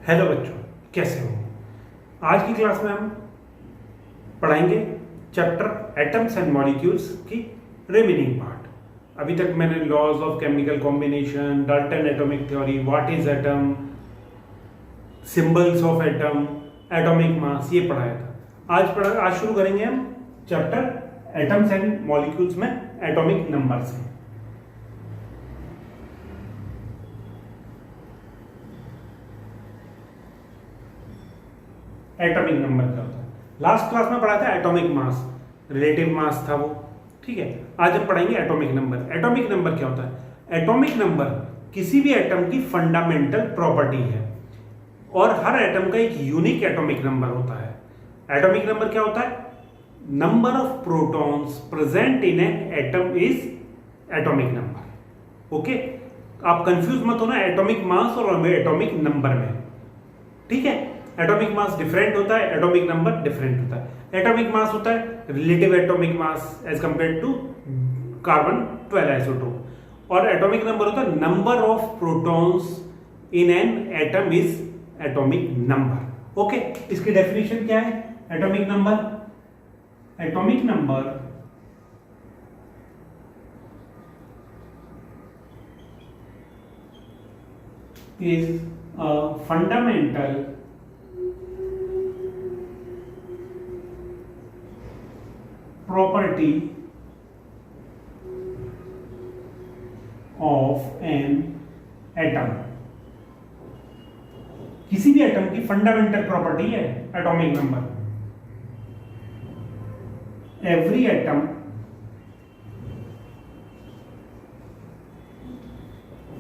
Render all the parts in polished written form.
Hello बच्चों, कैसे हो। आज की क्लास में हम पढ़ाएंगे चैप्टर एटम्स एंड मॉलिक्यूल्स की रिमेनिंग पार्ट। अभी तक मैंने laws of chemical combination, Dalton atomic theory, what is atom, symbols of atom, atomic mass, ये पढ़ाया था। आज शुरू करेंगे हम चैप्टर एटम्स एंड मॉलिक्यूल्स में एटॉमिक नंबर से। एटॉमिक नंबर क्या होता है? लास्ट क्लास में पढ़ा था एटॉमिक मास, रिलेटिव मास था वो। ठीक है, आज हम पढ़ेंगे एटॉमिक नंबर। एटॉमिक नंबर क्या होता है? एटॉमिक नंबर किसी भी एटम की फंडामेंटल प्रॉपर्टी है और हर एटम का एक यूनिक एटॉमिक नंबर होता है। एटॉमिक नंबर क्या होता है? Number of protons present in an atom is atomic number. Okay, आप कंफ्यूज मत होना एटॉमिक मास और एटॉमिक नंबर में। ठीक है, एटॉमिक मास डिफरेंट होता है, एटॉमिक नंबर डिफरेंट होता है। एटॉमिक मास होता है relative atomic mass as compare to carbon 12 isotope, और एटॉमिक नंबर होता है number of protons in an atom is atomic number. Okay, इसकी डेफिनेशन क्या है? Atomic number is a fundamental property of an atom। किसी भी एटम की fundamental property है atomic number. Every atom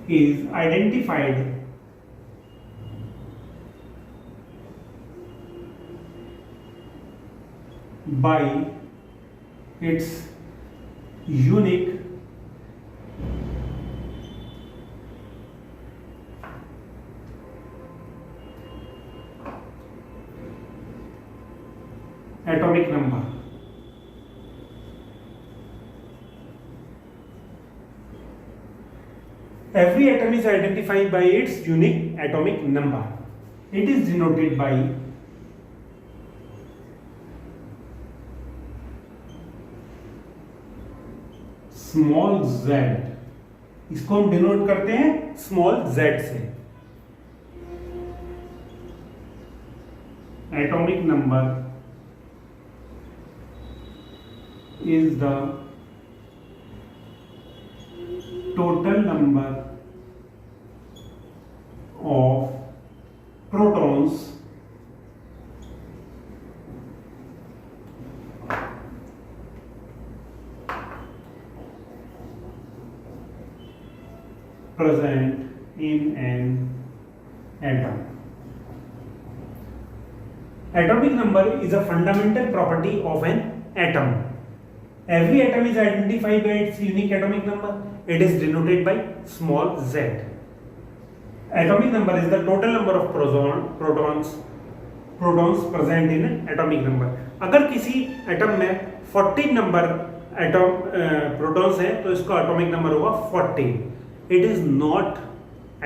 is identified by its unique atomic number। Every atom is identified by its unique atomic number. It is denoted by small z। इसको हम denote करते हैं small z से। Atomic number is the total number of protons present in an atom। Atomic number is a fundamental property of an atom। Every atom is identified by its unique atomic number। It is denoted by small z। Atomic number is the total number of protons present in an atomic number। अगर किसी atom में 14 number protons है तो इसका atomic number होगा 14। It is not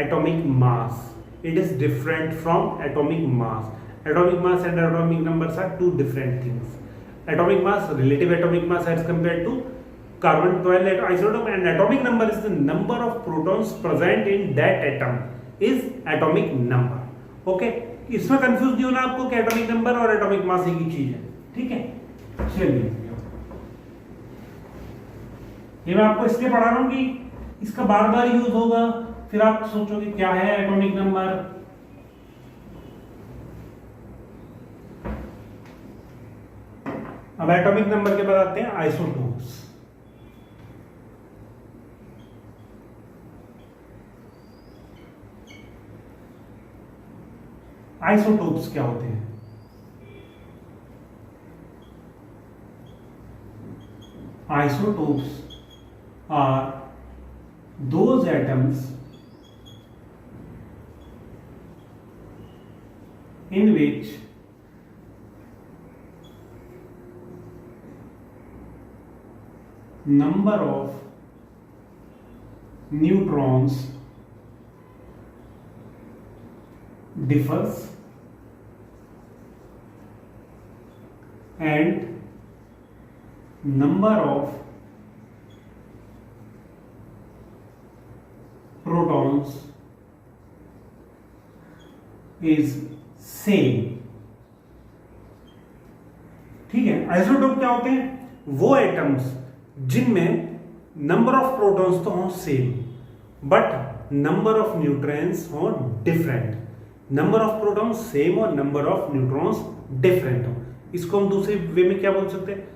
atomic mass। It is different from atomic mass। Atomic mass and atomic numbers are two different things। Atomic mass, relative atomic mass as compared to carbon 12 isotope, and atomic number is the number of protons present in that atom is atomic number। Okay, इसमें confuse नहीं होना आपको कि atomic number और atomic mass एक ही चीज है। ठीक है, चलिए ये मैं आपको इसलिए पढ़ा रहा हूं कि इसका बार बार यूज होगा, फिर आप सोचोगे क्या है एटॉमिक नंबर। अब एटॉमिक नंबर के बाद आते हैं आइसोटोप्स। आइसोटोप्स क्या होते हैं? Isotopes are those atoms in which number of neutrons differs and number of protons is same. ठीक है, आइसोटोप क्या होते हैं? वो एटम्स जिनमें नंबर ऑफ प्रोटॉन्स तो हों same but number of neutrons हों different. Number of protons same और नंबर ऑफ न्यूट्रॉन्स डिफरेंट हो. इसको हम दूसरे वे में क्या बोल सकते हैं?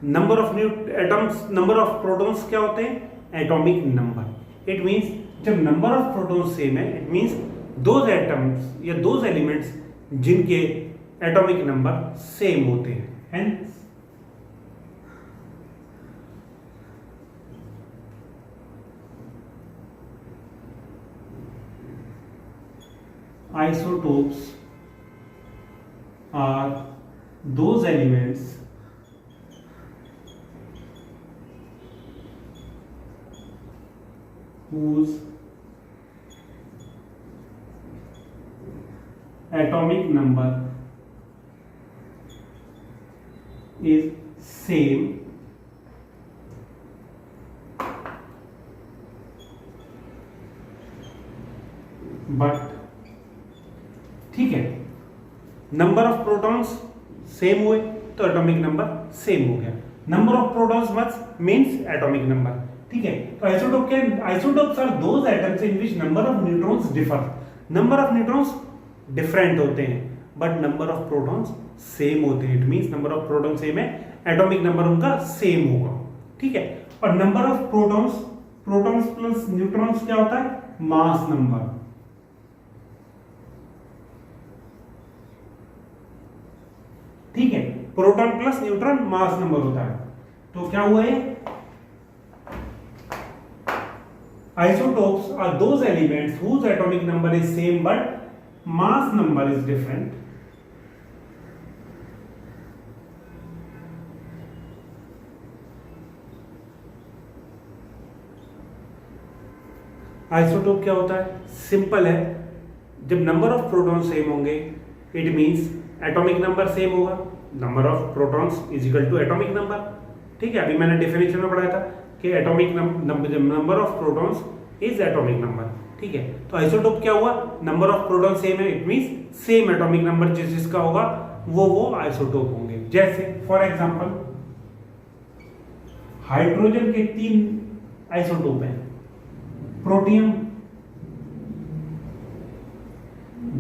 Number of atoms, number of protons क्या होते हैं? Atomic number. इट मींस जब नंबर ऑफ प्रोटॉन्स सेम है, इट मींस दोज एटम्स या दोज एलिमेंट्स जिनके एटॉमिक नंबर सेम होते हैं. Hence, isotopes are those elements whose atomic number is same but ठीक है, नंबर ऑफ प्रोटॉन्स सेम हुए तो एटॉमिक नंबर सेम हो गया. Number of protons must means atomic number. ठीक है, तो आइसोटोप के isotopes are those atoms in which number of neutrons differ. Number of neutrons different होते हैं but number of protons same होते हैं. It means number of proton same है, atomic number उनका सेम होगा. ठीक है, और number of protons, protons plus neutrons क्या होता है? Mass number. ठीक है, proton plus neutron mass number होता है. तो क्या हुआ है? Isotopes are those elements whose atomic number is same but mass number is different. Isotope क्या होता है? सिंपल है, जब नंबर ऑफ प्रोटॉन सेम होंगे it means atomic number same होगा. Number of protons is equal to atomic number. ठीक है, अभी मैंने डेफिनेशन में पढ़ाया था कि atomic number of protons is atomic number. ठीक है, तो आइसोटोप क्या हुआ? नंबर ऑफ प्रोटॉन सेम है, it means same atomic number जिसका होगा वो आइसोटोप होंगे. जैसे फॉर एग्जांपल हाइड्रोजन के 3 आइसोटोप हैं, प्रोटियम,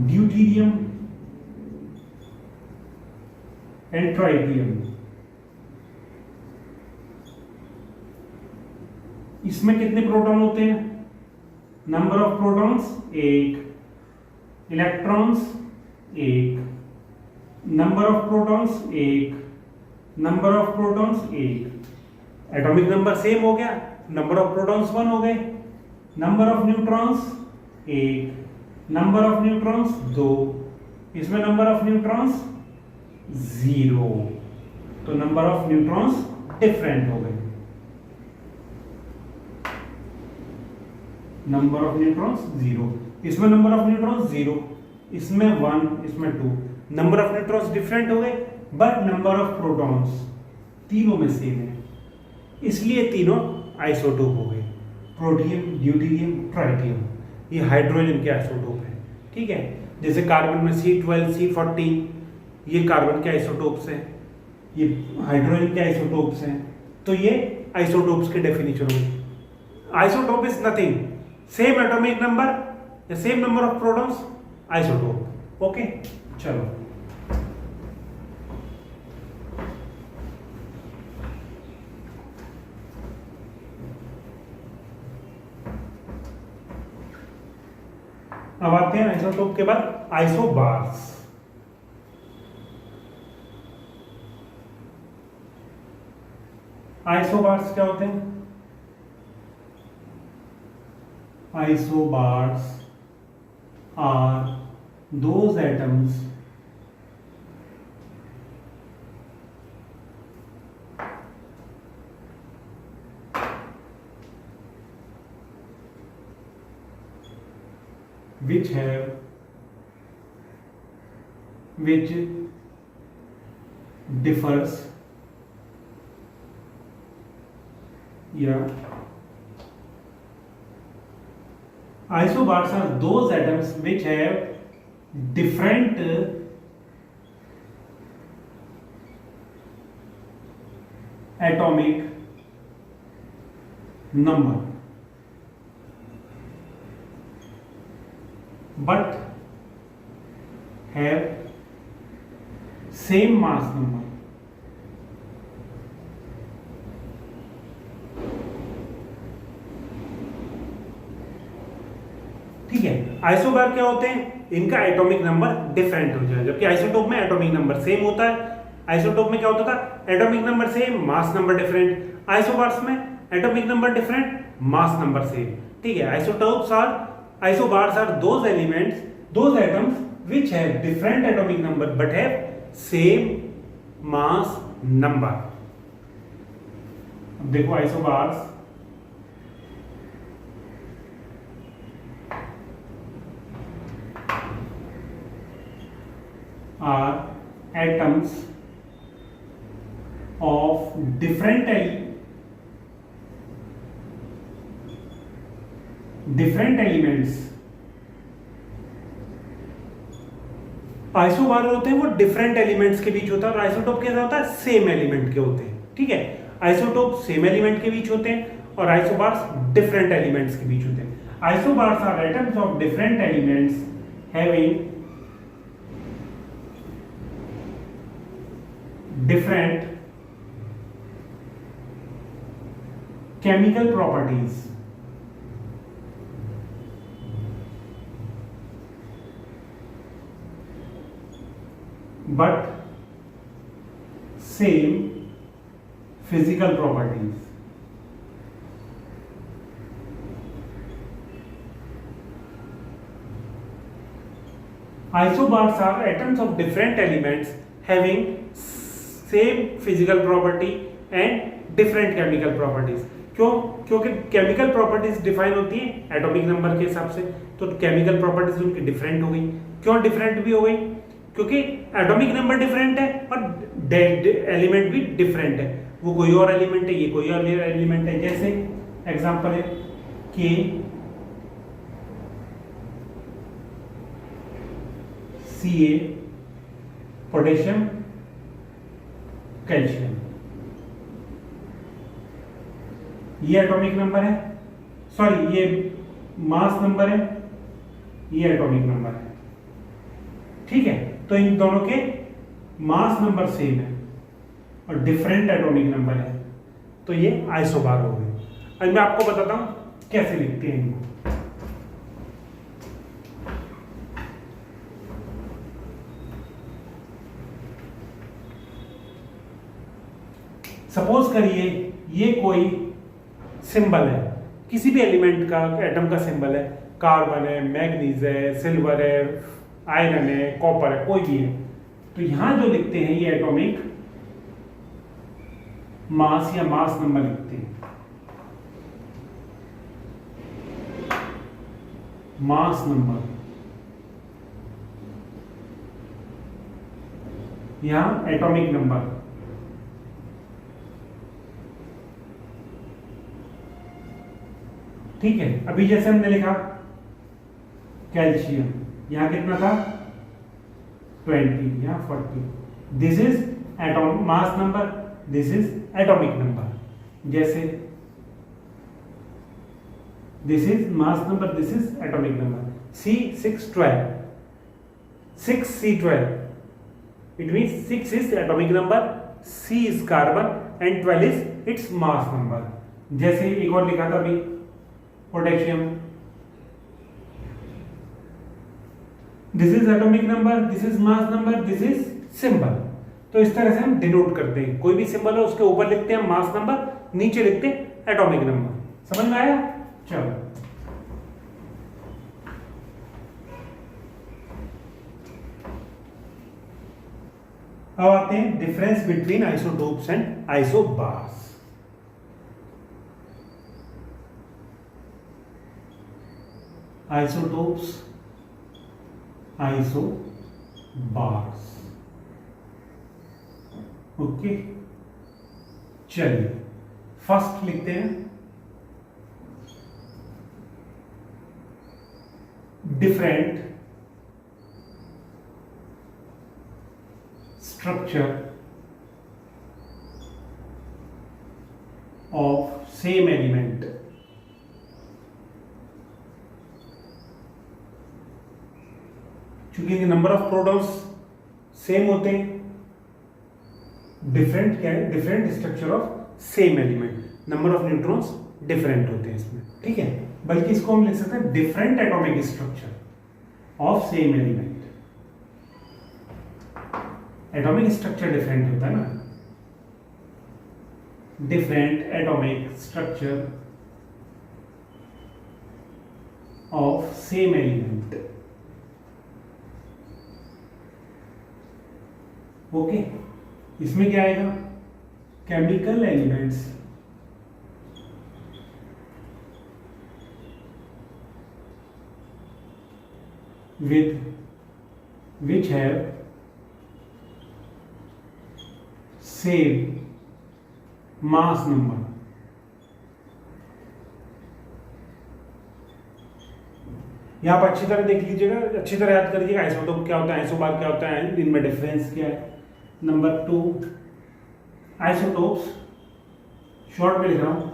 ड्यूटीरियम एंड ट्राइटियम. इसमें कितने प्रोटॉन होते हैं? Number of protons 1, electrons 1, number of protons 1, number of protons 1. Atomic number same हो गया, नंबर ऑफ प्रोटॉन्स 1 हो गए. Number of neutrons 1, number of neutrons 2, इसमें नंबर ऑफ न्यूट्रॉन्स 0. तो नंबर ऑफ न्यूट्रॉन्स डिफरेंट हो गए. नंबर ऑफ न्यूट्रॉन्स 0, इसमें number of neutrons 0, इसमें 1, इसमें 2. नंबर ऑफ न्यूट्रॉन्स डिफरेंट हो गए बट नंबर ऑफ प्रोटॉन्स तीनों में सेम है, इसलिए तीनों आइसोटोप हो गए. प्रोटियम, ड्यूटीरियम, ट्राइटियम, ये हाइड्रोजन के आइसोटोप है. ठीक है, जैसे कार्बन में C12, C14, ये कार्बन के आइसोटोप्स हैं, ये हाइड्रोजन के आइसोटोप्स हैं. तो ये आइसोटोप्स के डेफिनेशन होगी. Isotope is nothing, same atomic number या same number of protons, isotope. Okay, चलो अब आते हैं आइसोटोप के बाद आइसोबार्स. आइसोबार्स क्या होते हैं? Isobars are those atoms which have which differs, yeah, isobars are those atoms which have different atomic number but have same mass number. ठीक है, आइसोबार क्या होते हैं? इनका एटॉमिक नंबर डिफरेंट हो जाए, जबकि आइसोटोप में एटॉमिक नंबर सेम होता है। आइसोटोप में क्या होता था? Atomic number same, mass number different. Isobars में atomic number different, mass number same. ठीक है, isobars are those elements, those atoms which have different atomic number but have same mass number. अब देखो isobars are atoms of different elements. Isobar होते हैं वो different elements के बीच होता है, और आइसोटोप कैसा होता है? सेम एलिमेंट के होते हैं। ठीक है, आइसोटोप सेम एलिमेंट के बीच होते हैं और आइसोबार्स डिफरेंट एलिमेंट्स के बीच होते हैं। Isobars are atoms of different elements having different chemical properties but same physical properties. Isobars are atoms of different elements having same physical property and different chemical properties. क्यों? क्योंकि chemical properties define होती है atomic number के हिसाब से, तो chemical properties उनकी different हो गई। क्यों डिफरेंट भी हो गई? क्योंकि एटॉमिक नंबर डिफरेंट है और एलिमेंट भी डिफरेंट है। वो कोई और एलिमेंट है, ये कोई और एलिमेंट है। जैसे एग्जांपल है के सी ए, पोटेशियम, कैल्शियम, ये एटॉमिक नंबर है, सॉरी ये मास नंबर है, ये एटॉमिक नंबर है। ठीक है, तो इन दोनों के मास नंबर सेम है और डिफरेंट एटॉमिक नंबर है, तो ये आइसोबार हो गए। अब मैं आपको बताता हूं कैसे लिखते हैं इनको। सपोज करिए ये कोई सिंबल है, किसी भी एलिमेंट का, एटम का सिंबल है, कार्बन है, मैग्नीज है, सिल्वर है, आयरन है, कॉपर है, कोई भी है, तो यहां जो लिखते हैं ये एटॉमिक मास या मास नंबर लिखते हैं। मास नंबर, यहां एटॉमिक नंबर। ठीक है, अभी जैसे हमने लिखा कैल्शियम, यहां कितना था 20, यहां 40। This is atomic mass number, this is atomic number. जैसे this is mass number, this is atomic number. C612, 6C12, it means 6 is atomic number, C is carbon and 12 is its mass number। जैसे एक और लिखा था अभी potassium, this is atomic number, this is mass number, this is symbol. तो इस तरह से हम डिनोट करते हैं, कोई भी सिंबल हो उसके ऊपर लिखते हैं मास नंबर, नीचे लिखते हैं एटॉमिक नंबर। समझ में आया? चलो अब आते हैं difference between isotopes and isobars. isotopes, isobars। Bars. Okay, चलिए फर्स्ट लिखते हैं, different structure of same element. चूंकि नंबर ऑफ प्रोटॉन्स सेम होते हैं, डिफरेंट क्या है, different structure of same element, number of neutrons different होते हैं इसमें, ठीक है। बल्कि इसको हम लिख सकते हैं different atomic structure of same element. Atomic structure different होता है ना, different atomic structure of same element. Okay, इसमें क्या आएगा, chemical elements with which have same mass number। यहां पर अच्छी तरह देख लीजिएगा, अच्छी तरह याद करिएगा आइसोटोप क्या होता है, आइसोबार क्या होता है, इनमें डिफरेंस क्या है। नंबर 2, आइसोटोप्स शॉर्ट में लिख रहा हूं,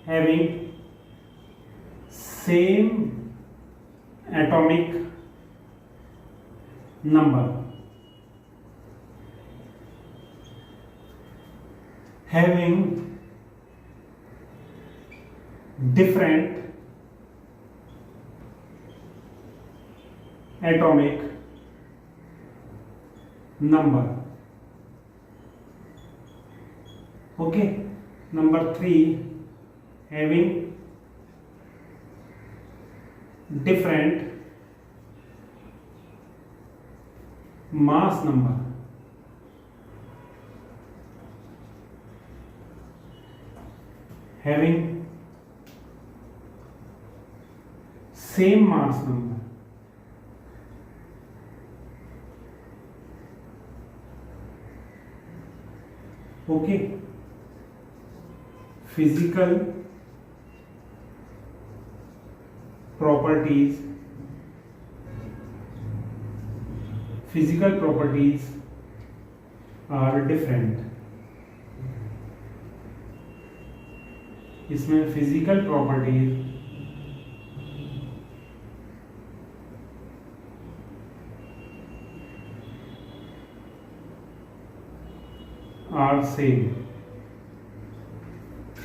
having same atomic number, having different atomic number। okay, number 3, having different mass number। having same mass number। okay, physical properties are different। इसमें फिजिकल प्रॉपर्टीज आर सेम,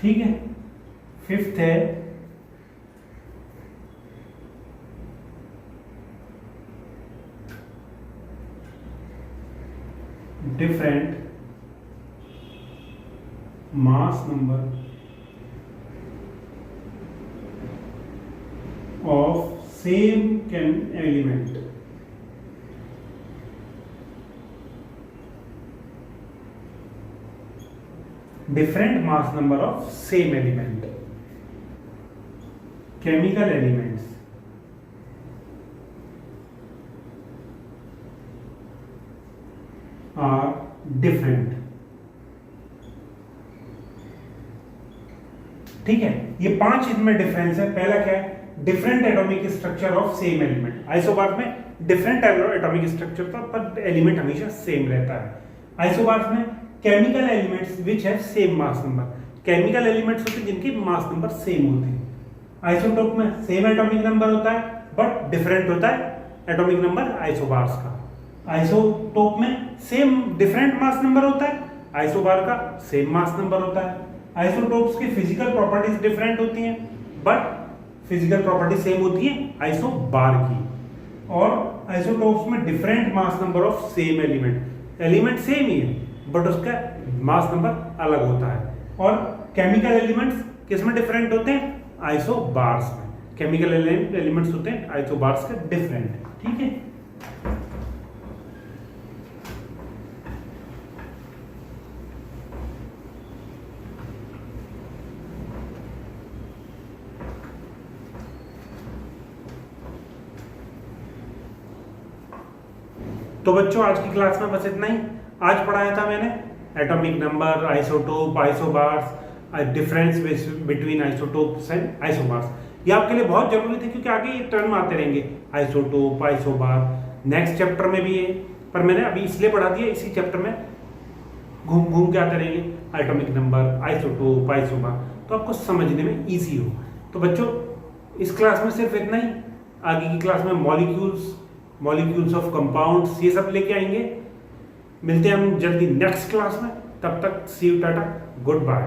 ठीक है। 5th है different mass number of same element। different mass number of same element, chemical elements are different। ठीक है, ये 5 इनमें difference है। पहला क्या है, different atomic structure of same element. Isobar में डिफरेंट एटॉमिक स्ट्रक्चर था पर एलिमेंट हमेशा सेम रहता है। आइसोबार में chemical elements which have same mass number, chemical elements होते हैं जिनकी मास नंबर सेम होते हैं। आइसोटोप में सेम एटॉमिक नंबर होता है बट डिफरेंट होता है एटॉमिक नंबर आइसोबार्स का। आइसोटोप में सेम डिफरेंट मास नंबर होता है, आइसोबार का सेम मास नंबर होता है। आइसोटोप्स की फिजिकल प्रॉपर्टीज डिफरेंट होती हैं बट फिजिकल प्रॉपर्टी सेम होती है आइसोबार की। और आइसोटोप्स में different mass number of same element, element same ही है बट उसका मास नंबर अलग होता है। और केमिकल एलिमेंट्स किस में डिफरेंट होते हैं, आइसोबार्स में। केमिकल एलिमेंट्स होते हैं आइसोबार्स के डिफरेंट, ठीक है। तो तो बच्चों आज की क्लास में बस इतना ही। आज पढ़ाया था मैंने atomic number, isotope, isobars, difference between isotopes and isobars. ये आपके लिए बहुत जरूरी थे क्योंकि आगे ये टर्म आते रहेंगे, आइसोटोप, आइसोबार, नेक्स्ट चैप्टर में भी है, पर मैंने अभी इसलिए पढ़ा दिया, इसी चैप्टर में घूम घूम के आते रहेंगे, एटॉमिक नंबर, आइसोटोप, आइसोबार, तो आपको समझने में इजी हो। तो बच्चों इस क्लास में सिर्फ इतना ही। आगे की क्लास में मॉलिक्यूल्स ऑफ कंपाउंड्स, ये सब लेके आएंगे। मिलते हैं हम जल्दी नेक्स्ट क्लास में, तब तक सी यू, टाटा, गुड बाय।